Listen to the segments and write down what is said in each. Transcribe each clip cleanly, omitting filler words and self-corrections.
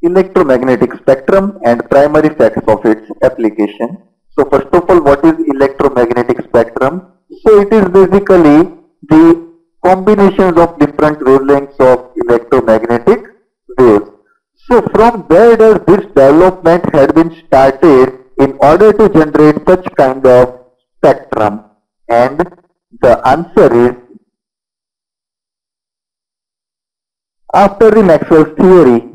electromagnetic spectrum and primary facts of its application. So first of all, what is electromagnetic spectrum? So it is basically the combinations of different wavelengths of electromagnetic waves. So from where does this development had been started in order to generate such kind of spectrum? And the answer is after the Maxwell's theory.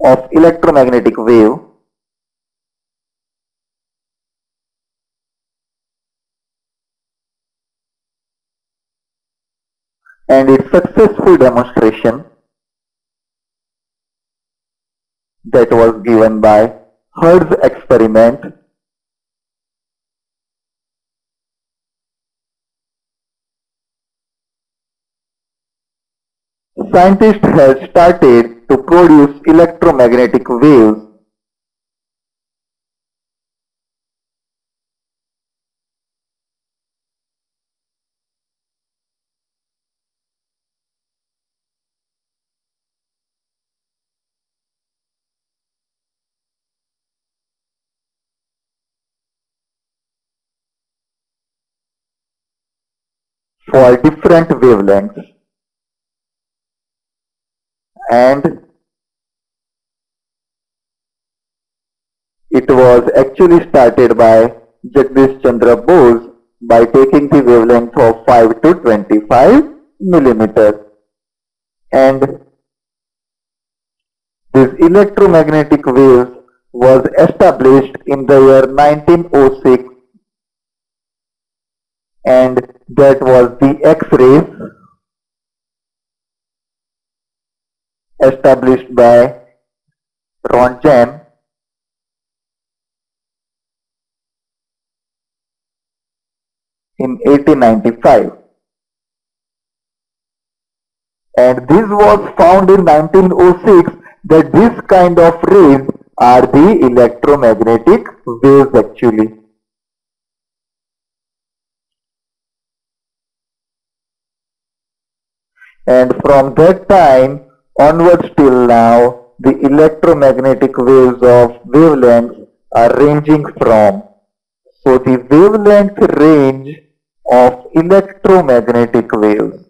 Of electromagnetic wave, and its successful demonstration that was given by Hertz experiment, scientists had started to produce electromagnetic waves for different wavelengths, and it was actually started by Jagdish Chandra Bose by taking the wavelength of 5 to 25 millimeters. And this electromagnetic waves was established in the year 1906, and that was the X-rays established by Rontgen in 1895. And this was found in 1906 that this kind of rays are the electromagnetic waves actually. And from that time onwards till now, the electromagnetic waves of wavelengths are ranging from. So the wavelength range of electromagnetic waves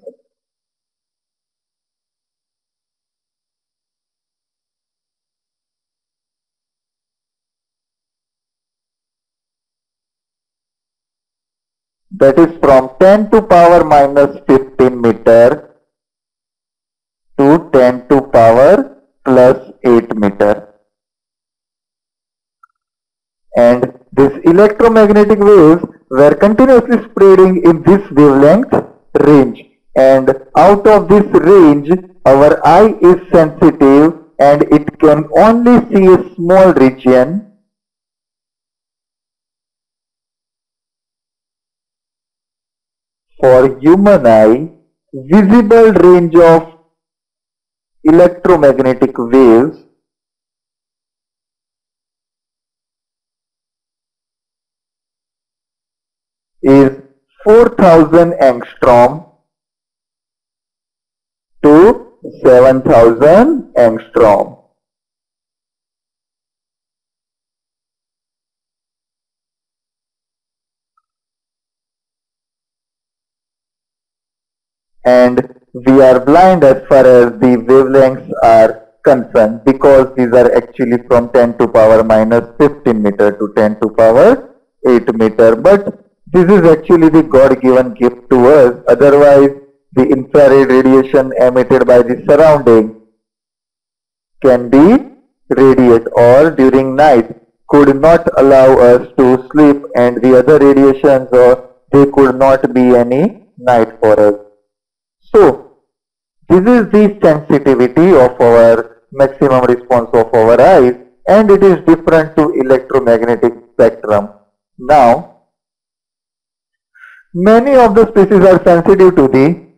that is from 10 to power minus 15 meter to 10 to power plus 8 meter. And these electromagnetic waves were continuously spreading in this wavelength range, and out of this range our eye is sensitive and it can only see a small region. For human eye, visible range of electromagnetic waves is 4000 angstrom to 7000 angstrom. And we are blind as far as the wavelengths are concerned because these are actually from 10 to power minus 15 meter to 10 to power 8 meter. But this is actually the God-given gift to us. Otherwise, the infrared radiation emitted by the surrounding can be radiate or during night could not allow us to sleep, and the other radiations or they could not be any night for us. So this is the sensitivity of our maximum response of our eyes, and it is different to electromagnetic spectrum. Now, many of the species are sensitive to the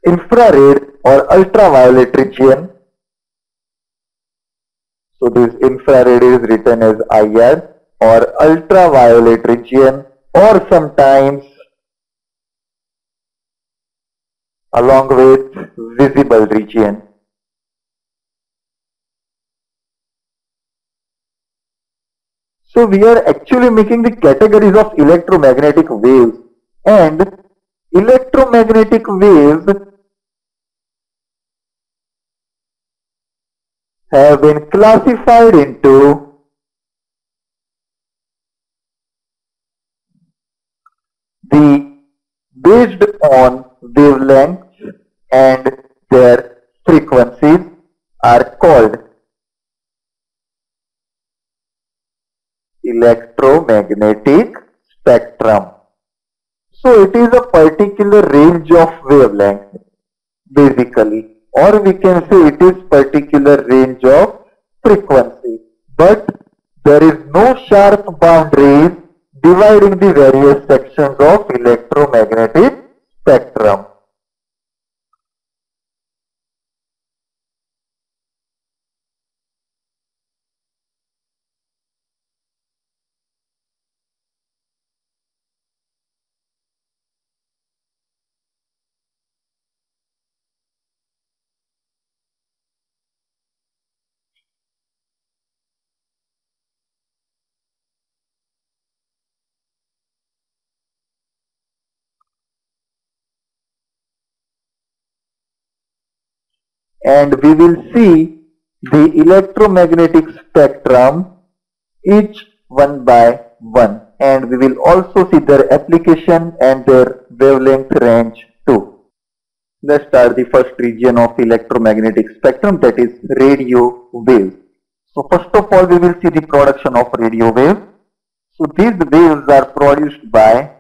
infrared or ultraviolet region. So this infrared is written as IR, or ultraviolet region, or sometimes along with visible region. So we are actually making the categories of electromagnetic waves, and electromagnetic waves have been classified into the based on wavelengths and their frequencies are called electromagnetic spectrum. So it is a particular range of wavelength basically, or we can say it is particular range of frequency, but there is no sharp boundaries dividing the various sections of electromagnetic spectrum. And we will see the electromagnetic spectrum each one by one, and we will also see their application and their wavelength range too. Let's start the first region of electromagnetic spectrum, that is radio waves. So first of all we will see the production of radio waves. So these waves are produced by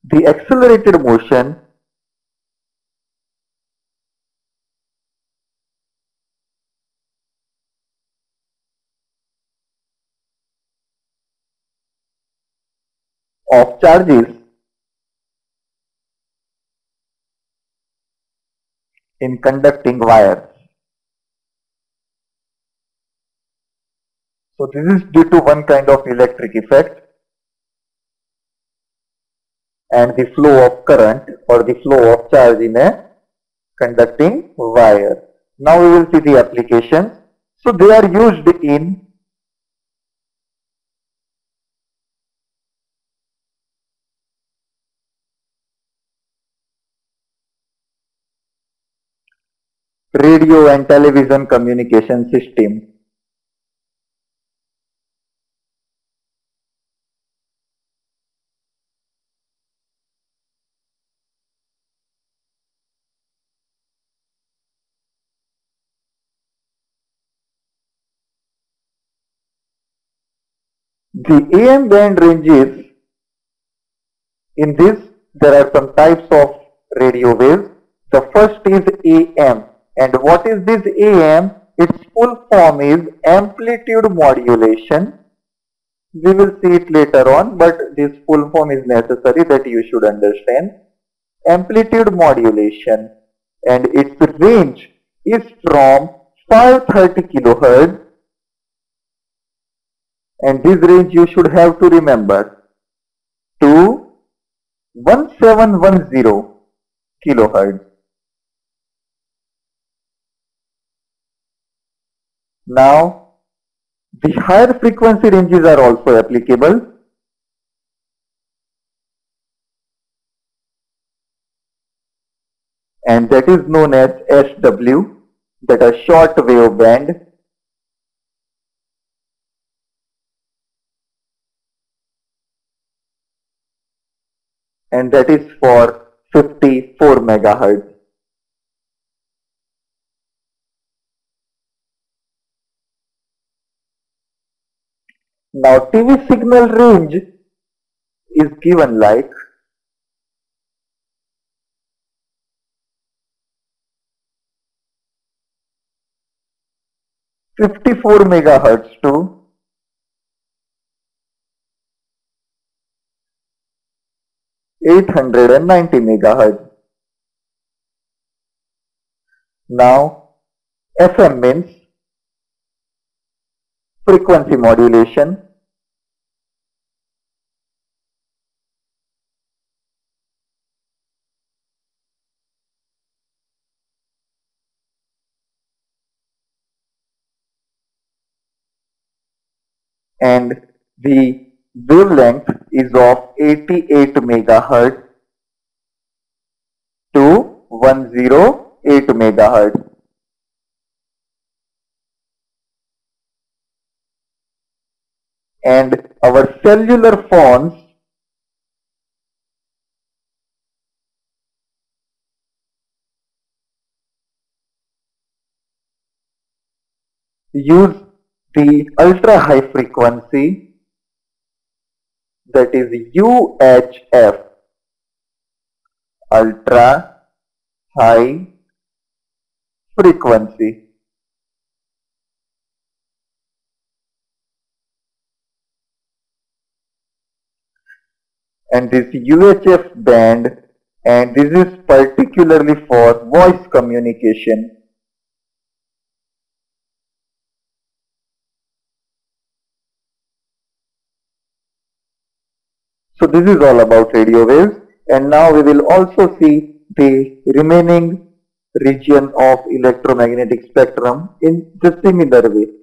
the accelerated motion of charges in conducting wires. So this is due to one kind of electric effect and the flow of current or the flow of charge in a conducting wire. Now we will see the applications. So they are used in radio and television communication system. The AM band ranges, in this there are some types of radio waves. The first is AM, and what is this AM? Its full form is amplitude modulation. We will see it later on, but this full form is necessary that you should understand. Amplitude modulation, and its range is from 530 kilohertz, and this range you should have to remember, to 1710 kilohertz. Now, the higher frequency ranges are also applicable, and that is known as SW, that is short wave band. And that is for 54 megahertz. Now TV signal range is given like 54 megahertz to 890 megahertz. Now FM means frequency modulation. And the wavelength is of 88 megahertz to 108 megahertz. And our cellular phones use the ultra high frequency, that is UHF, ultra high frequency. And this UHF band, and this is particularly for voice communication. So this is all about radio waves, and now we will also see the remaining region of electromagnetic spectrum in the similar way.